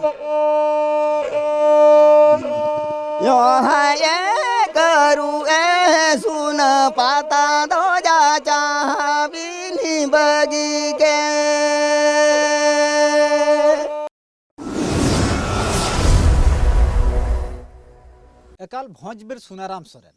यो हाय करू ए सुन पाता दो जा चाह बिनी बगी के एकाल भोजबीर सुनाराम सोरेन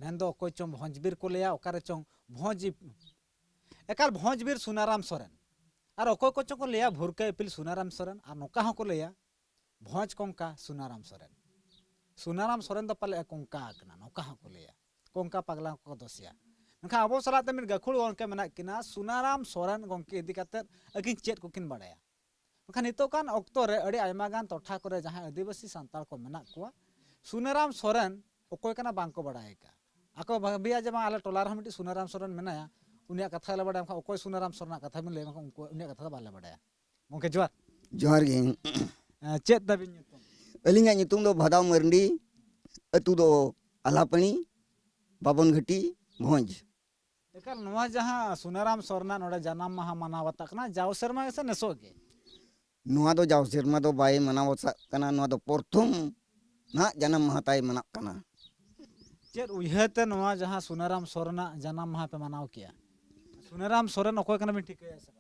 मेन्दो अकोय चों भोजबीर को लिया ओकारे चों भोज एकाल भोजबीर सुनाराम सोरेन और अकोय को चों को लिया भुरके इपिल सुनाराम सोरेन और नोका हको लिया भोज कोंका सुनाराम सोरेन दो पाले कोंका आकना नोका हको लिया कोंका पगला को दोसिया नखा अबो सलाते मिन गखुड़ गोंके मेना किना सुनाराम सोरेन गोंके इदी काते अकिन चेत को किन बडाया नखा नितो कान ऑक्टो रे अड़ी आयमा गान टोठा करे जहां आदिवासी सांताल को मेना कुआ सुनाराम सोरेन अकोय कना बांको बडाय का आको भाबिया जे आले टोलार हम मिटी सुनाराम सोरेन मेनाया उनिया कथा ले बडाय अकोय सुनाराम सोरेन कथा बिन ले उनको उनिया कथा बाले बडाया गोंके जोहार जोहार गे चेत दाबिन nyutum अलिंगा nyutum दो भदाव मरंडी अतु दो आलापणी बाबन घटी भोज एकाल नवा जहां सुनाराम सोरेन नोडे जन्म माहा मनावता कना जाव शर्मा से नेसोगे नुआ दो जाव शर्मा दो बाय मनावता कना नुआ दो प्रथम ना जन्म महाताय मना कना चेत उयहते नवा जहां सुनाराम सोरेन जन्म माहा पे मनाव किया सुनाराम सोरेन अकोय कना बिन ठिकया से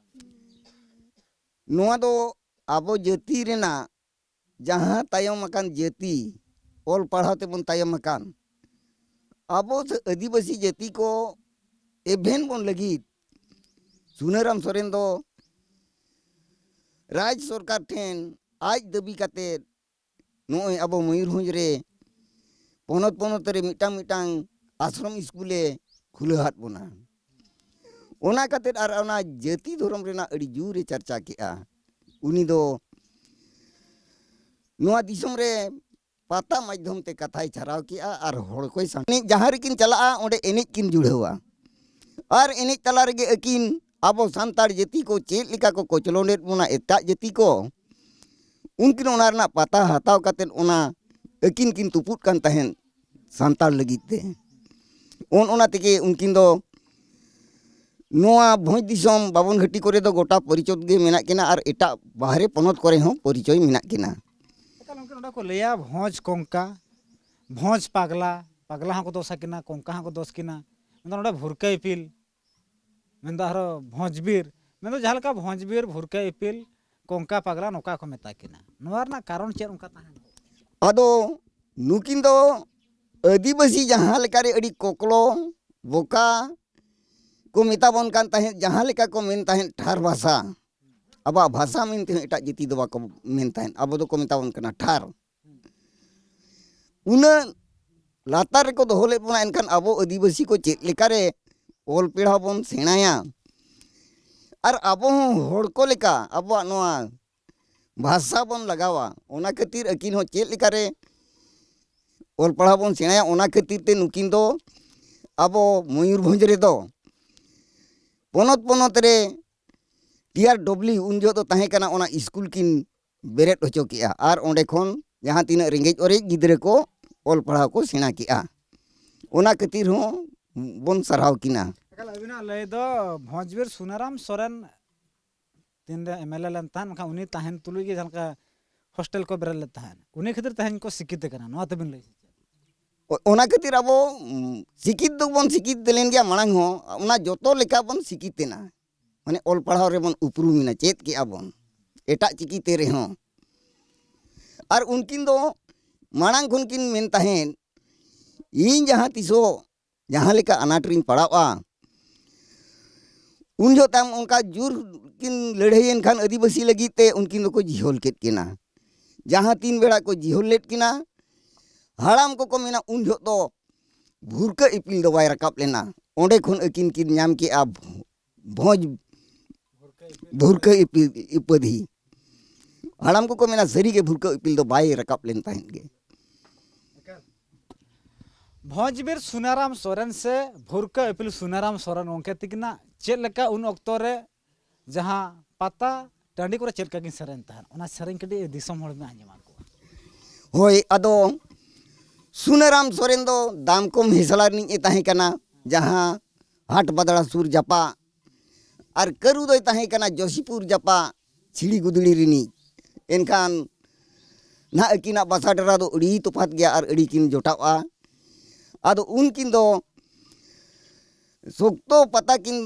नुआ दो आबो जाति रेना जहां तायम मकान जाति ओल पढ़ाते बन तायम मकान आबो आदिवासी जाति को एभेन बन लगी सुनाराम सोरेन दो राज सरकार ठेन आज दबी काते नोय आबो मयूरभंज रे पोनत पोनत रे मिटांग मिटांग आश्रम स्कूले खुले हात बोना ओना काते आर ओना जाति धर्म रेना अड़ी जुरे चर्चा केआ उनी दो नुआ दिसम रे पाता माध्यम ते कथाय छराव किया और हड़ कोई सानी जहां रेकिन चला ओंडे एनेज किन जुड़ेवा और एनेज तला रेगे अकिन आबो सांतार जाति को चेत लिका को कोचलोनेट बोना एटा जाति को उनकिन ओना रना पाता हताव कातेन ओना अकिन किन तुपुट कान तहन सांतार लगित ते ओना तेगे उनकिन दो नोआ भोज दिसम बाबन घाटी करे दो गोटा परिचय गे मेना किना और एटा बाहरे पनत करे हो परिचय मेना किना एकाल उनके नोडा को लिया भोज कोंका भोज पगला पगला हको दोसा किना कोंका हको दोस किना मेंदो नोडा भुरके इपिल मेंदो हरो भोजबीर मेंदो जहालका भोजबीर भुरके इपिल कोंका पगला नोका को मेता किना नोवारना कारण चेत उनका ताहन अदो नुकिन दो आदिवासी जहां लेका रे अड़ी कोकलो बोका को मेताबन कान ताहें जहां लेका को मेन ताहें ठार भाषा अब भाषा मेनते एटा जाति दो बाको मेन ताहें अब दो को मेताबन कना ठार उन लातार को दोहले बना एनखान अबो आदिवासी को चेत लेका रे ओल पेड़ा बन सेणाया और अबो होड़ को लेका अबो नोआ भाषा बन लगावा ओना खातिर अकिन हो चेत लेका रे ओल पढ़ा बन सेणाया ओना खातिर ते नुकिन दो अबो मयूरभंज रे दो पोनत पोनत रे TRW उन जो तो ताहे कना ओना स्कूल किन बेरेट होचो किया और ओंडे खन जहां तीना रेंगेज ओरे गिद्रे को ओल पढ़ा को सेना किया ओना खातिर हो बन सराव किना एकाल अबिना लय दो भोजबीर सुनाराम सोरेन तीन MLA लन तान खा उनी ताहन तुलुई के जलका हॉस्टल को बेरल ले ताहन उनी खातिर ताहन को सिकित कना नवा तबिन लय ओना खातिर अबो सिकित दो बन सिकित देलेन गया मांग हो ओना जोतो लेका बन सिकितेना माने ओल पढ़ाव रे बन उपरूमिना चेत के आबन एटा चिकिते रे हो और उनकिन दो मांग खुन किन मेन ताहेन इन जहां तिसो जहां लेका अनाट रिन पड़ावा उन जो ताम उनका जुर किन लड़ाईन खान आदिवासी लगी ते उनकिन दो को जिहोल केत किना जहां तीन बेड़ा को जिहोल लेट किना हाड़ाम को मेना उन जो तो भुरका इपिल दो बाय रकाब लेना ओंडे खुन अकिन किन नाम के आ भोज भुरका इपिल इपदी हाड़ाम को मेना सरी के भुरका इपिल दो बाय रकाब लेन ताहन गे भोजबीर सुनाराम सोरेन से भुरका इपिल सुनाराम सोरेन ओंके तिकना चेत लेका उन ऑक्टो रे जहां पाता टांडी को चेत काकिन सरेन ताहन ओना सरेन कडी दिसम होड़ में आंजमा को होय अदो सुनाराम सोरेन दो दाम कम हिसला नि ताहे कना जहां हाट बदड़ा सुर जपा और करू दो ताहे कना जोशीपुर जपा छिड़ी गुदड़ी रिनी एनखान ना अकिना बासा डरा दो अड़ी तफात गया और अड़ी किन जोटावा आदो उनकिन दो सोक्तो पता किन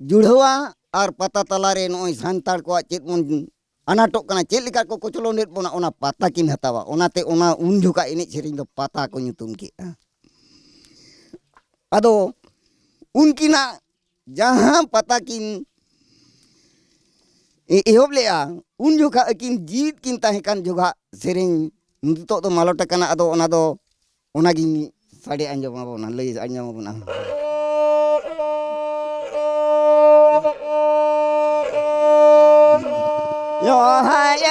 जुड़वा और पता तलारे नोय सांतार को चेत मन अनाटो कना चेत लेका को कोचलोनेट बोना ओना पता किन हतावा ओनाते ओना उन झुका एने सेरिंग दो पता को nyutum के आदो उनकिना जहां पता किन एहोब लेआ उन झुका अकिन जीत किन ताहेकान जुगा सेरिंग नितो दो मालोटा कना आदो ओना दो ओना गिन साडे आंजम बोना लई आंजम बोना यो हाय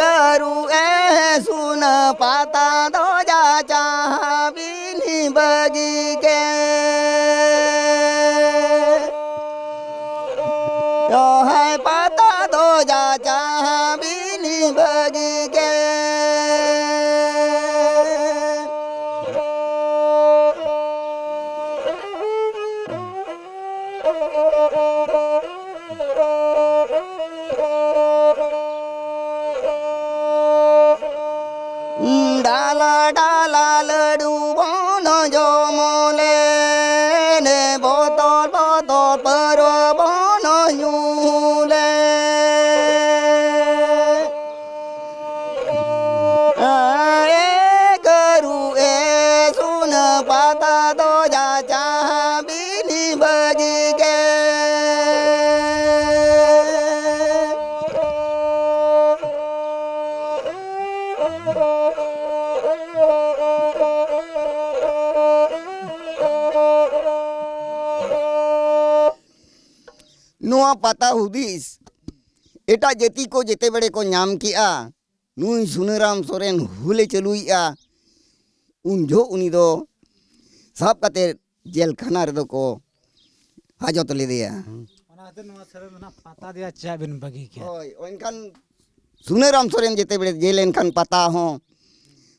करू ए सुन पाता दो जा चाबिनी बगी के यो हाय पाता दो जा चाबिनी बगी के डाला डाला लड्डू बनो जो मोले ने बोतल बोतल पर बनो यूले ए करू ए सुन पाता दो जा चाबिनी बगी के नुआ पता हुदिस एटा जति को जेते बड़े को नाम किया नुई सुनेराम सोरेन हुले चलुइया उन जो उनी दो साब कते जेल खाना रे दो को हाजत ले दिया ओनाते नवा सरे ना पता दिया चाबिन बगी के होय ओनखान सुनेराम सोरेन जेते बड़े जेल एनखान पता हो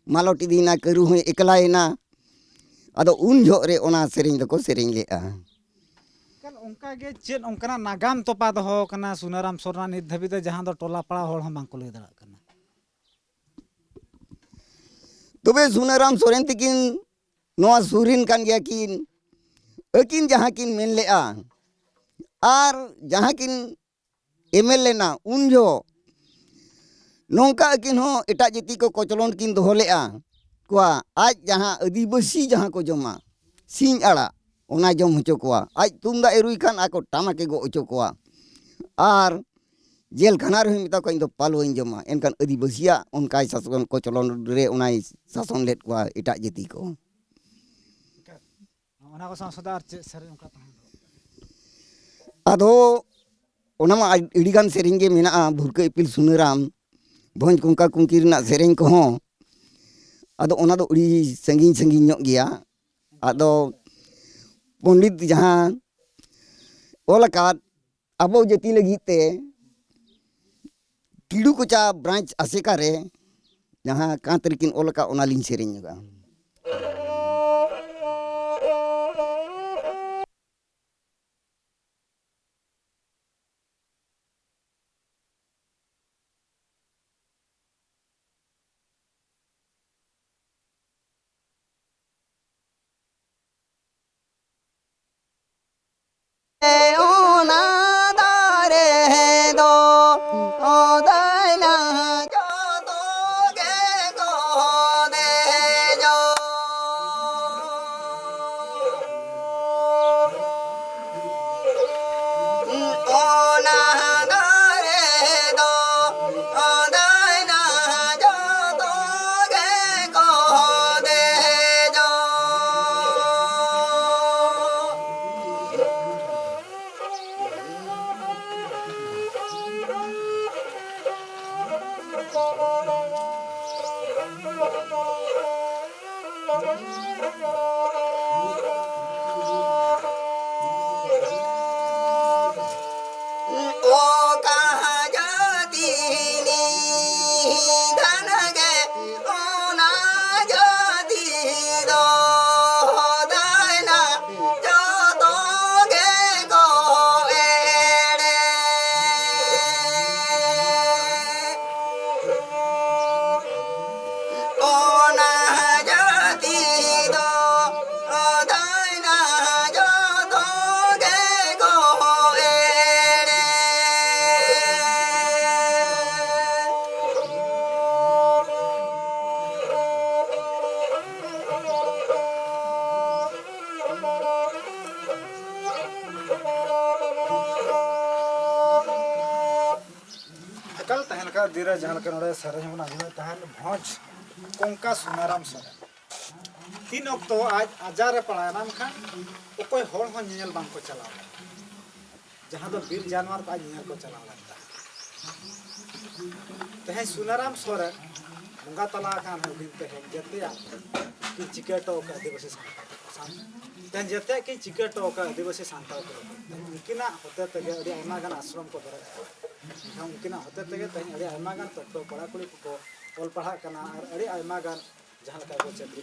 मालोटी दीना करू हो एकलायना अदो उन जो रे ओना सेरिंग दो को सेरिंग लेआ कल उनका गे चेन उनका नागाम तोपा दो कना सुनाराम सोरना नित धबिद जहां दो टोला पड़ा होड़ हम बांको ले दड़ा कना तबे सुनाराम सोरेन तिकिन नोआ सुरिन कान गया किन अकिन जहां किन मेन लेआ आर जहां किन एमएलए ना उन जो नौका अकिन हो एटा जति को कोचलोन किन दोहो लेआ कुआ आज जहां आदिवासी जहां को जमा सिंह आड़ा ओना जम होचो कोआ आज तुमदा एरुई खान आको टामाके गो होचो कोआ आर जेल खाना रे मिता को इन दो पालवइन जमा एनकान आदिवासिया उनका शासन को चलन रे ओनाई शासन लेट कोआ एटा जति को ओना को संसदार चे सरे उनका आदो ओना मा इडिगान सेरिंग गे मेना भुरका इपिल सुनेराम भोंज कुंका कुंकी रना सेरिंग को हो आदो ओना दो उड़ी संगीन संगीन ᱧᱚᱜ गया आदो पंडित जहां ओलकात अबो जति लगिते किडू कोचा ब्रांच आसेका रे जहां कांतरिकिन ओलका ओना लिन सेरिंग गा ओना दारे दो ओ दैना जो तो गे गो दे जो एकाल तहन का धीरे जहां का नोड़े सरज मन आजमे तहन भोज कोंका सुनाराम सोरेन तीन अक्तो आज आजार पड़ा नाम खान ओकोय होड़ हो नेल बांग को चलाव जहां दो बीर जानवर का नेल को चलाव लगता तहन सुनाराम सोरेन बंगा तला कान हो दिन पे जते कि चिकेटो का आदिवासी तहन जते कि चिकेटो का आदिवासी सांताव को उनकिना होते तगे अड़ी आयमा गान आश्रम को दरे उनकिना होते तगे तहन अड़ी आयमा गान तो पड़ा कुड़ी को ऑल पढ़ा कना और अड़ी आयमा गान जहां का को चक्री